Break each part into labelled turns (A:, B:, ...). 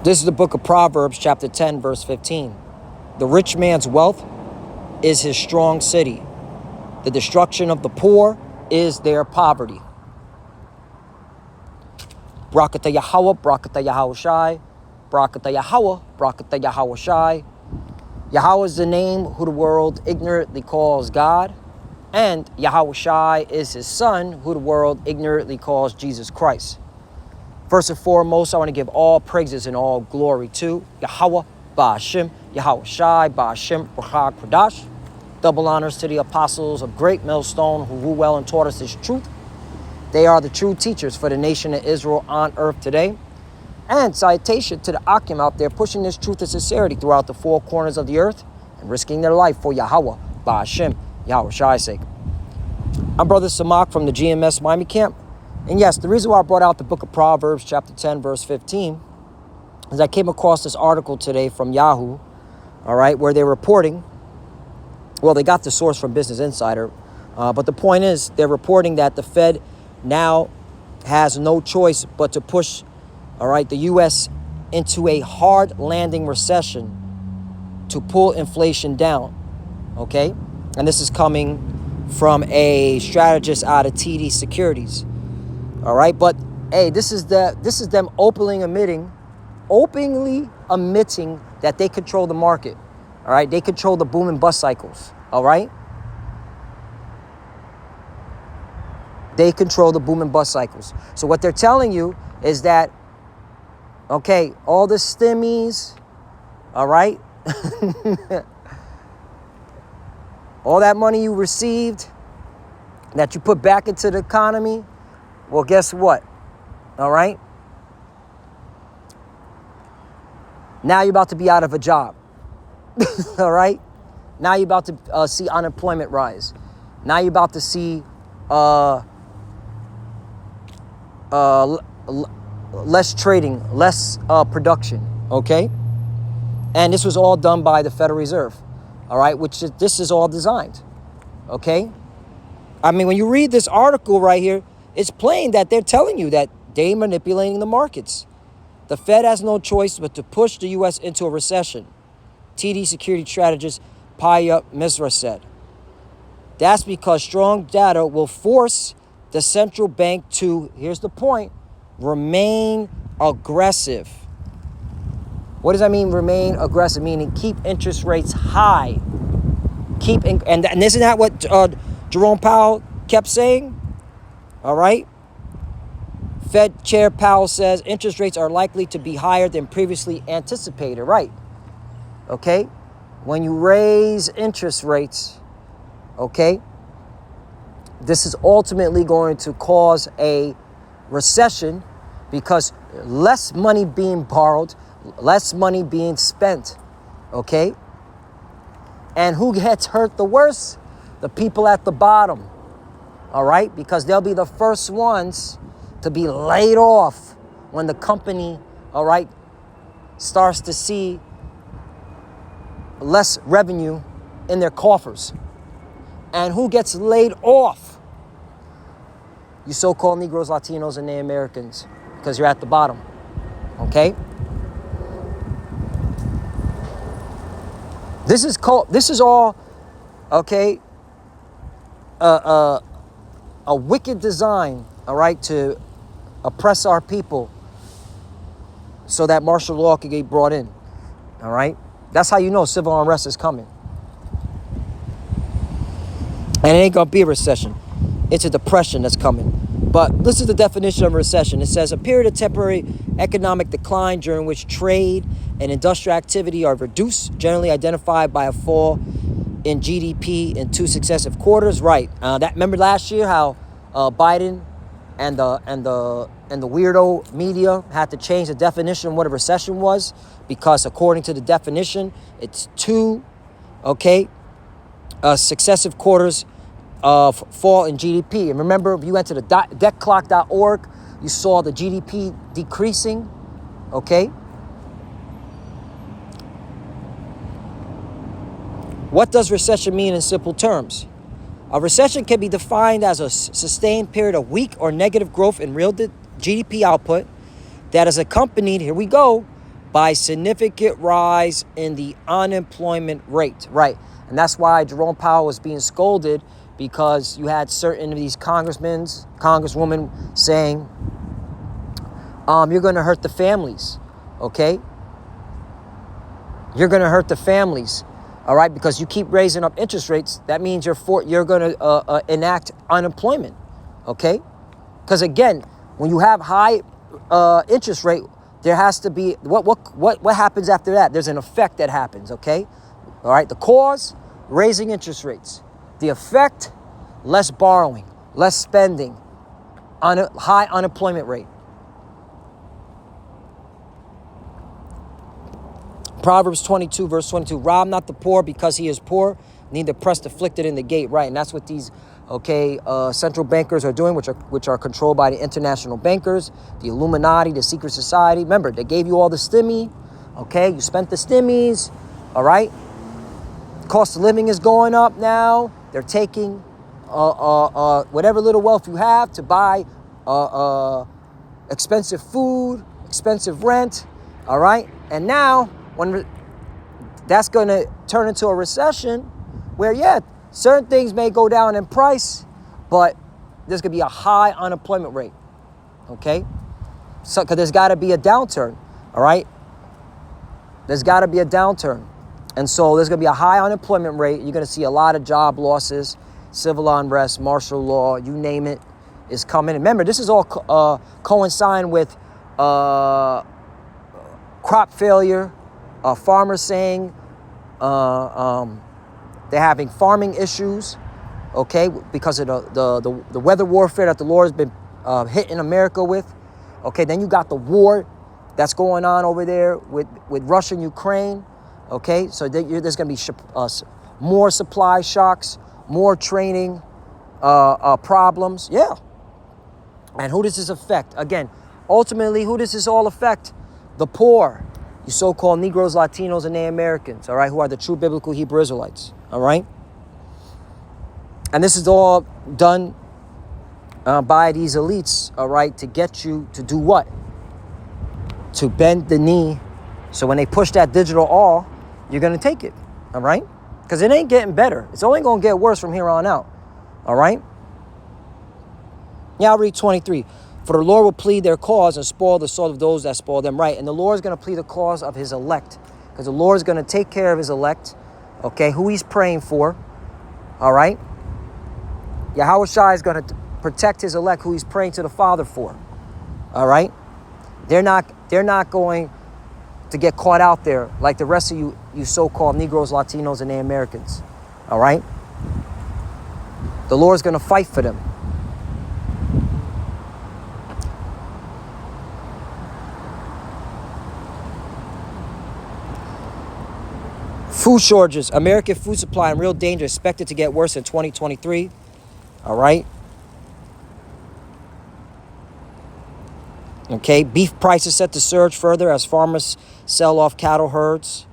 A: This is the book of Proverbs, chapter 10, verse 15. The rich man's wealth is his strong city. The destruction of the poor is their poverty. Brakata Yahweh, Brakata Yahweh Shai, Brakata Yahweh, Brakata Yahweh Shai. Yahweh is the name who the world ignorantly calls God, and Yahweh Shai is his son, who the world ignorantly calls Jesus Christ. First and foremost, I want to give all praises and all glory to Yahweh, Ba'ashem, Yahweh Shai, Ba'ashem, Ruach Kodash. Double honors to the apostles of Great Millstone who rule well and taught us this truth. They are the true teachers for the nation of Israel on earth today. And citation to the Akim out there pushing this truth and sincerity throughout the four corners of the earth and risking their life for Yahweh, Ba'ashem, Yahweh Shai's sake. I'm Brother Samak from the GMS Miami camp. And yes, the reason why I brought out the book of Proverbs, chapter 10, verse 15, is I came across this article today from Yahoo, all right, where they're reporting, well, they got the source from Business Insider, but the point is they're reporting that the Fed now has no choice but to push, all right, the U.S. into a hard landing recession to pull inflation down, okay? And this is coming from a strategist out of TD Securities. All right, but hey, this is them openly admitting that they control the market. All right, they control the boom and bust cycles. All right, they control the boom and bust cycles. So what they're telling you is that, okay, all the stimmies, all right, all that money you received that you put back into the economy. Well, guess what? All right. Now you're about to be out of a job. All right. Now you're about to see unemployment rise. Now you're about to see less trading, less production. Okay. And this was all done by the Federal Reserve. All right. This is all designed. Okay. I mean, when you read this article right here, it's plain that they're telling you that they're manipulating the markets. The Fed has no choice but to push the U.S. into a recession. TD security strategist Paya Misra said. That's because strong data will force the central bank to, here's the point, remain aggressive. What does that mean, remain aggressive? Meaning keep interest rates high. And isn't that what Jerome Powell kept saying? All right. Fed Chair Powell says interest rates are likely to be higher than previously anticipated. Right. Okay. When you raise interest rates, okay, this is ultimately going to cause a recession because less money being borrowed, less money being spent. Okay. And who gets hurt the worst? The people at the bottom. All right, because they'll be the first ones to be laid off when the company, all right, starts to see less revenue in their coffers. And who gets laid off? You so-called Negroes, Latinos, and Native Americans, because you're at the bottom. Okay? This is all, okay, a wicked design, all right, to oppress our people so that martial law could get brought in, all right? That's how you know civil unrest is coming. And it ain't going to be a recession. It's a depression that's coming. But this is the definition of a recession. It says a period of temporary economic decline during which trade and industrial activity are reduced, generally identified by a fall in GDP in 2 successive quarters. Right. Remember last year how Biden and the weirdo media had to change the definition of what a recession was, because according to the definition, it's 2, okay, successive quarters of fall in GDP. And remember, if you went to the deckclock.org, you saw the GDP decreasing, okay? What does recession mean in simple terms? A recession can be defined as a sustained period of weak or negative growth in real GDP output that is accompanied, here we go, by significant rise in the unemployment rate. Right. And that's why Jerome Powell was being scolded, because you had certain of these congresswomen saying, you're going to hurt the families. Okay. You're going to hurt the families. All right. Because you keep raising up interest rates. That means you're going to enact unemployment. Okay. Because again, when you have high interest rate, there has to be what happens after that? There's an effect that happens, okay? All right, the cause, raising interest rates. The effect, less borrowing, less spending, high unemployment rate. Proverbs 22, verse 22, rob not the poor because he is poor, neither press the afflicted in the gate. Right, and that's what these central bankers are doing, which are controlled by the international bankers, the Illuminati, the secret society. Remember, they gave you all the stimmy. Okay, you spent the stimmies. All right, cost of living is going up now. They're taking whatever little wealth you have to buy expensive food, expensive rent. All right, and now when that's going to turn into a recession, where certain things may go down in price, but there's going to be a high unemployment rate, okay? So, because there's got to be a downturn, all right? There's got to be a downturn. And so there's going to be a high unemployment rate. You're going to see a lot of job losses, civil unrest, martial law, you name it, is coming. And remember, this is all coinciding with crop failure, farmers saying, they're having farming issues, okay, because of the weather warfare that the Lord has been hitting America with. Okay, then you got the war that's going on over there with Russia and Ukraine. Okay, so there's going to be more supply shocks, more training problems. Yeah. And who does this affect? Again, ultimately, who does this all affect? The poor, you so-called Negroes, Latinos, and Native Americans, all right, who are the true biblical Hebrew Israelites. All right. And this is all done by these elites, all right, to get you to do what? To bend the knee. So when they push that digital all, you're going to take it. All right. Because it ain't getting better. It's only going to get worse from here on out. All right. Yeah, I'll read 23. For the Lord will plead their cause and spoil the soul of those that spoil them. Right. And the Lord is going to plead the cause of his elect. Because the Lord is going to take care of his elect. Okay, who he's praying for, all right? Yahweh Shai is going to protect his elect, who he's praying to the Father for, all right? They're not going to get caught out there like the rest of you so-called Negroes, Latinos, and Native Americans, all right? The Lord's going to fight for them. Food shortages. American food supply in real danger, expected to get worse in 2023. All right. Okay. Beef prices set to surge further as farmers sell off cattle herds.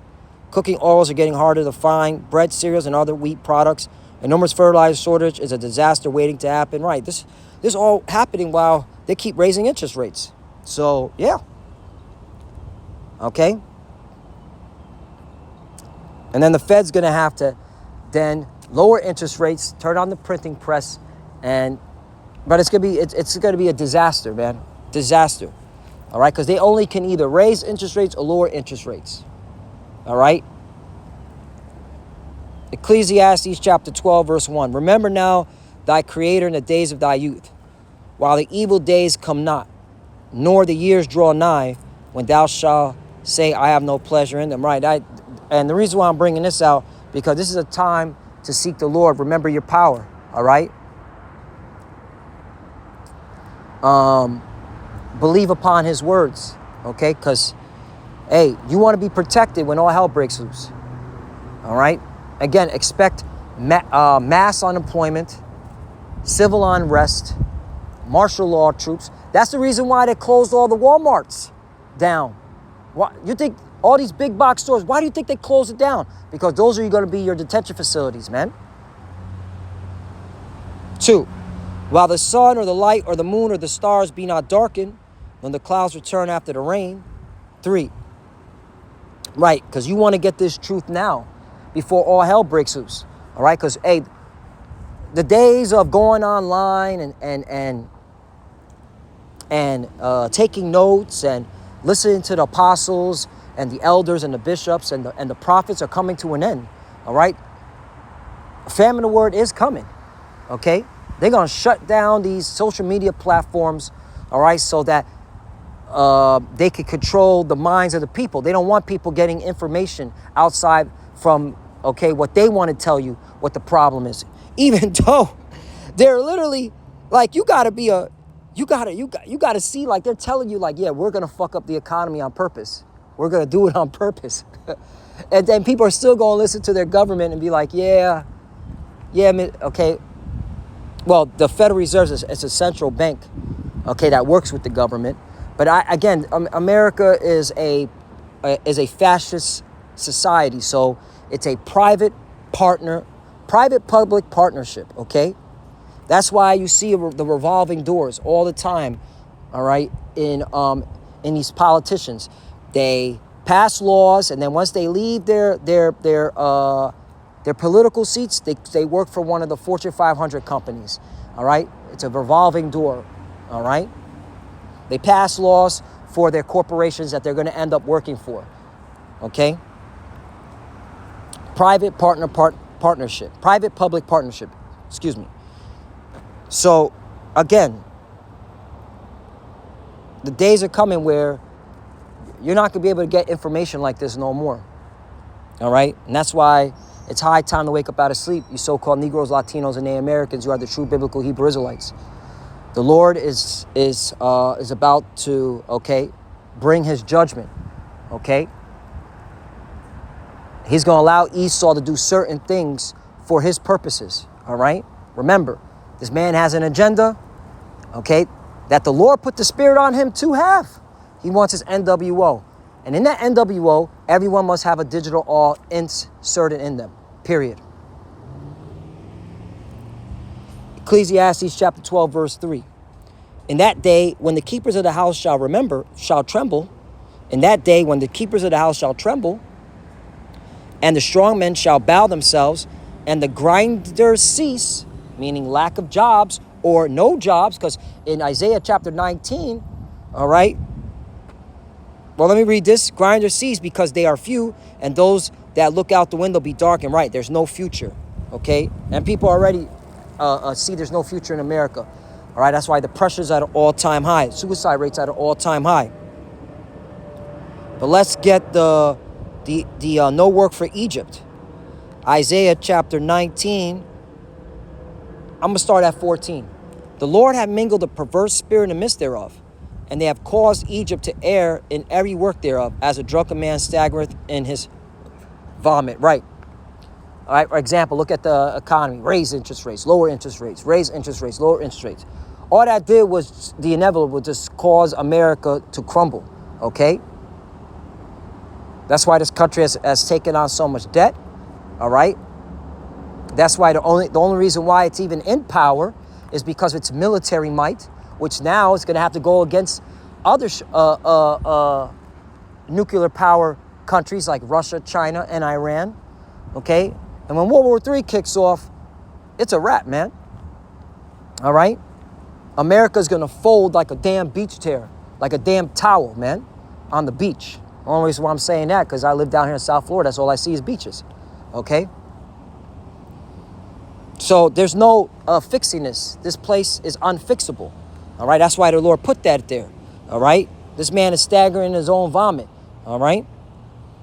A: Cooking oils are getting harder to find. Bread, cereals, and other wheat products. Enormous fertilizer shortage is a disaster waiting to happen. Right. This is all happening while they keep raising interest rates. So, yeah. Okay. And then the Fed's going to have to then lower interest rates, turn on the printing press, but it's going to be a disaster, man. Disaster. All right, because they only can either raise interest rates or lower interest rates. All right. Ecclesiastes chapter 12, verse 1. Remember now thy Creator in the days of thy youth, while the evil days come not, nor the years draw nigh, when thou shalt say, I have no pleasure in them. Right. And the reason why I'm bringing this out, because this is a time to seek the Lord. Remember your power, all right? Believe upon his words, okay? Because, hey, you want to be protected when all hell breaks loose, all right? Again, expect mass unemployment, civil unrest, martial law troops. That's the reason why they closed all the Walmarts down. What, you think all these big box stores, why do you think they closed it down? Because those are going to be your detention facilities, man. 2, while the sun or the light or the moon or the stars be not darkened, when the clouds return after the rain. 3, Right, because you want to get this truth now before all hell breaks loose. All right, because, hey, the days of going online and taking notes and listening to the apostles and the elders and the bishops and the prophets are coming to an end. All right, famine of the word is coming. Okay, they're gonna shut down these social media platforms. All right, so that they can control the minds of the people. They don't want people getting information outside from, okay, what they want to tell you what the problem is. Even though they're literally like, you gotta see, like, they're telling you, like, yeah, we're gonna fuck up the economy on purpose. We're gonna do it on purpose. And then people are still gonna listen to their government and be like, yeah, okay. Well, the Federal Reserve is a central bank, okay, that works with the government. But America is a fascist society, so it's a private-public partnership. Okay, that's why you see the revolving doors all the time. All right, in these politicians, they pass laws, and then once they leave their political seats, they work for one of the Fortune 500 companies. All right, it's a revolving door. All right. They pass laws for their corporations that they're going to end up working for. Okay? Private-public partnership. Excuse me. So, again, the days are coming where you're not going to be able to get information like this no more. All right? And that's why it's high time to wake up out of sleep, you so-called Negroes, Latinos, and Native Americans who are the true biblical Hebrew Israelites. The Lord is about to, okay, bring his judgment, okay? He's going to allow Esau to do certain things for his purposes, all right? Remember, this man has an agenda, okay, that the Lord put the spirit on him to have. He wants his NWO. And in that NWO, everyone must have a digital all inserted in them, period. Ecclesiastes chapter 12, verse 3. In that day, when the keepers of the house shall tremble, in that day, when the keepers of the house shall tremble, and the strong men shall bow themselves, and the grinders cease, meaning lack of jobs or no jobs, because in Isaiah chapter 19, all right, well, let me read this. Grinders cease because they are few, and those that look out the window be dark and right. There's no future, okay? And people already see there's no future in America. All right, that's why the pressure's at an all-time high. Suicide rates at an all-time high. But let's get the no work for Egypt. Isaiah chapter 19. I'm going to start at 14. The Lord hath mingled a perverse spirit in the midst thereof, and they have caused Egypt to err in every work thereof, as a drunken man staggereth in his vomit. Right. All right, for example, look at the economy. Raise interest rates, lower interest rates, raise interest rates, lower interest rates. All that did was the inevitable, just cause America to crumble, okay? That's why this country has taken on so much debt, all right? That's why the only reason why it's even in power is because of its military might, which now is going to have to go against other nuclear power countries like Russia, China, and Iran, okay? And when World War III kicks off, it's a wrap, man. All right? America's going to fold like a damn beach chair, like a damn towel, man, on the beach. The only reason why I'm saying that, because I live down here in South Florida, that's all I see is beaches, okay? So there's no fixing this. This place is unfixable, all right? That's why the Lord put that there, all right? This man is staggering in his own vomit, all right?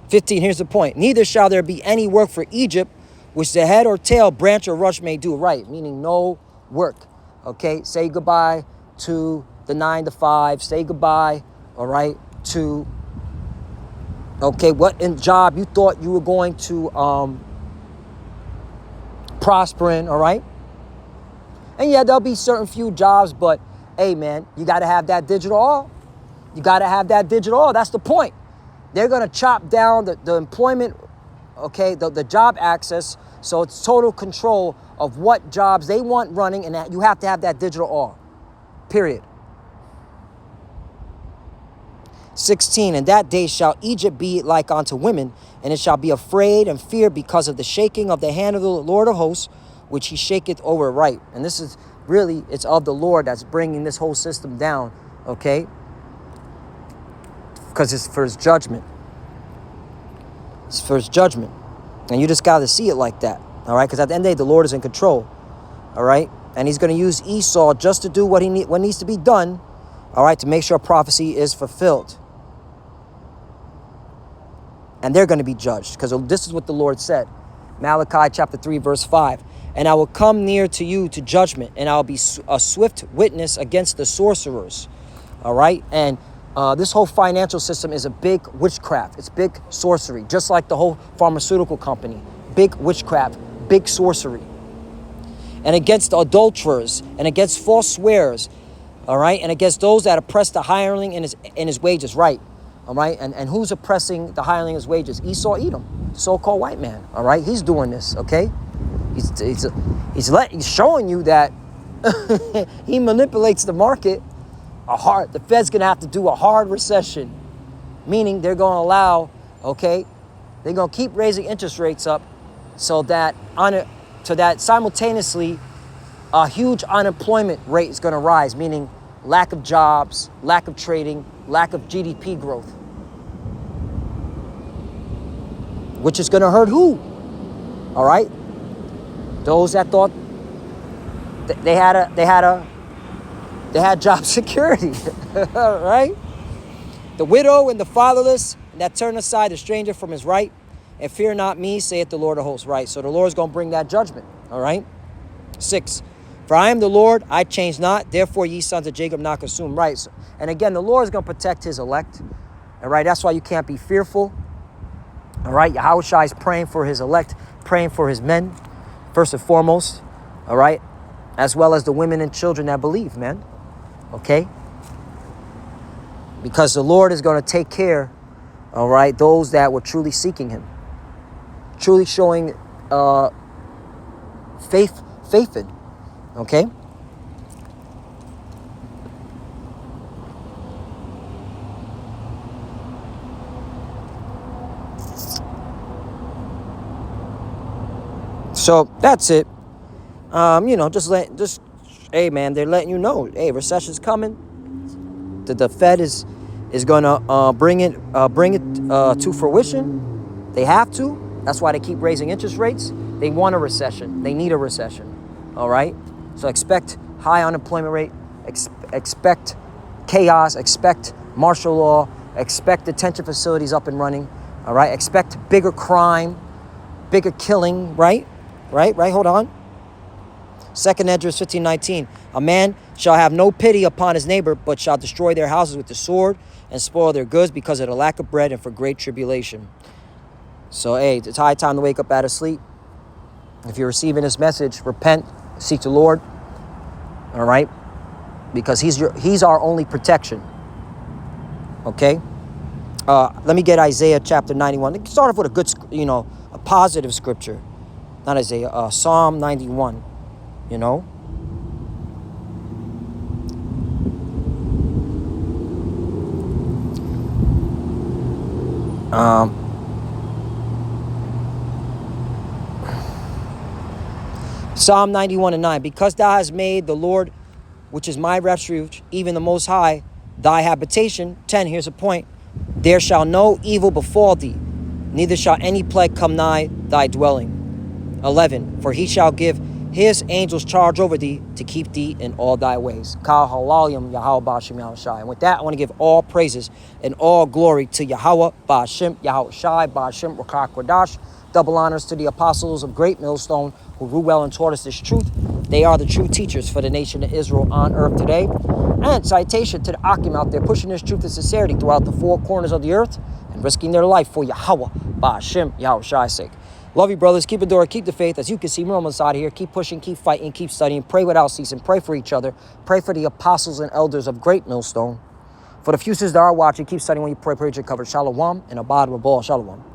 A: 15, here's the point. Neither shall there be any work for Egypt, which the head or tail, branch or rush may do. Right, meaning no work. Okay, say goodbye to the 9 to 5. Say goodbye, all right, to, okay, what in job you thought you were going to prosper in, all right? And yeah, there'll be certain few jobs, but hey, man, you got to have that digital all. You got to have that digital all. That's the point. They're going to chop down the employment, okay, the job access, so it's total control of what jobs they want running, and that you have to have that digital all, period. 16, in that day shall Egypt be like unto women, and it shall be afraid and fear because of the shaking of the hand of the Lord of hosts, which he shaketh over right. And this is really, it's of the Lord that's bringing this whole system down, okay? Because it's for his judgment. It's for his judgment. And you just got to see it like that, all right? Because at the end of the day, the Lord is in control, all right? And he's going to use Esau just to do what needs to be done, all right, to make sure prophecy is fulfilled. And they're going to be judged, because this is what the Lord said. Malachi chapter 3, verse 5. And I will come near to you to judgment, and I'll be a swift witness against the sorcerers. All right? And this whole financial system is a big witchcraft. It's big sorcery, just like the whole pharmaceutical company. Big witchcraft, big sorcery. And against the adulterers, and against false swearers, all right? And against those that oppress the hireling in his wages, right? All right? And who's oppressing the hireling in his wages? Esau Edom, the so-called white man, all right? He's doing this, okay? He's showing you that he manipulates the market. The Fed's going to have to do a hard recession, meaning they're going to allow, okay, they're going to keep raising interest rates up so that simultaneously a huge unemployment rate is going to rise, meaning lack of jobs, lack of trading, lack of GDP growth, which is going to hurt who? All right? Those that thought they had job security, right? The widow and the fatherless, and that turn aside the stranger from his right, and fear not me, saith the Lord of hosts, right? So the Lord's going to bring that judgment, all right? 6, for I am the Lord, I change not, therefore ye sons of Jacob not consumed, right? So, and again, the Lord is going to protect his elect, all right? That's why you can't be fearful, all right? Yahushua is praying for his elect, praying for his men, first and foremost, all right? As well as the women and children that believe, man. Okay? Because the Lord is going to take care, all right, those that were truly seeking him. Truly showing faith in. Okay? So that's it. Hey man, they're letting you know, hey, recession's coming. The Fed is going to bring it to fruition. They have to. That's why they keep raising interest rates. They want a recession. They need a recession. All right. So expect high unemployment rate. Expect chaos. Expect martial law. Expect detention facilities up and running. All right. Expect bigger crime, bigger killing. Right. Hold on. 2nd Esdras 15:19. A man shall have no pity upon his neighbor, but shall destroy their houses with the sword and spoil their goods because of the lack of bread and for great tribulation. So, hey, it's high time to wake up out of sleep. If you're receiving this message, repent, seek the Lord. All right? Because he's our only protection. Okay? Let me get Isaiah chapter 91. Let's start off with a good, a positive scripture. Not Isaiah, Psalm 91. Psalm 91:9. Because thou hast made the Lord, which is my refuge, even the Most High, thy habitation. 10, here's a point. There shall no evil befall thee, neither shall any plague come nigh thy dwelling. 11, for he shall give his angels charge over thee to keep thee in all thy ways. Kal halalim Yahweh Ba'ashem Yahushai. And with that, I want to give all praises and all glory to Yahweh Ba'ashem Yahushai Ba'ashem Rakah Kodash. Double honors to the apostles of Great Millstone who rule well and taught us this truth. They are the true teachers for the nation of Israel on earth today. And citation to the Akim out there pushing this truth and sincerity throughout the four corners of the earth and risking their life for Yahweh Ba'ashem Yahushai's sake. Love you, brothers. Keep it door. Keep the faith. As you can see, we're almost out of here. Keep pushing, keep fighting, keep studying. Pray without ceasing. Pray for each other. Pray for the apostles and elders of Great Millstone. For the few sisters that are watching, keep studying when you pray. Pray your cover. Shalom and abad with ball. Shalom.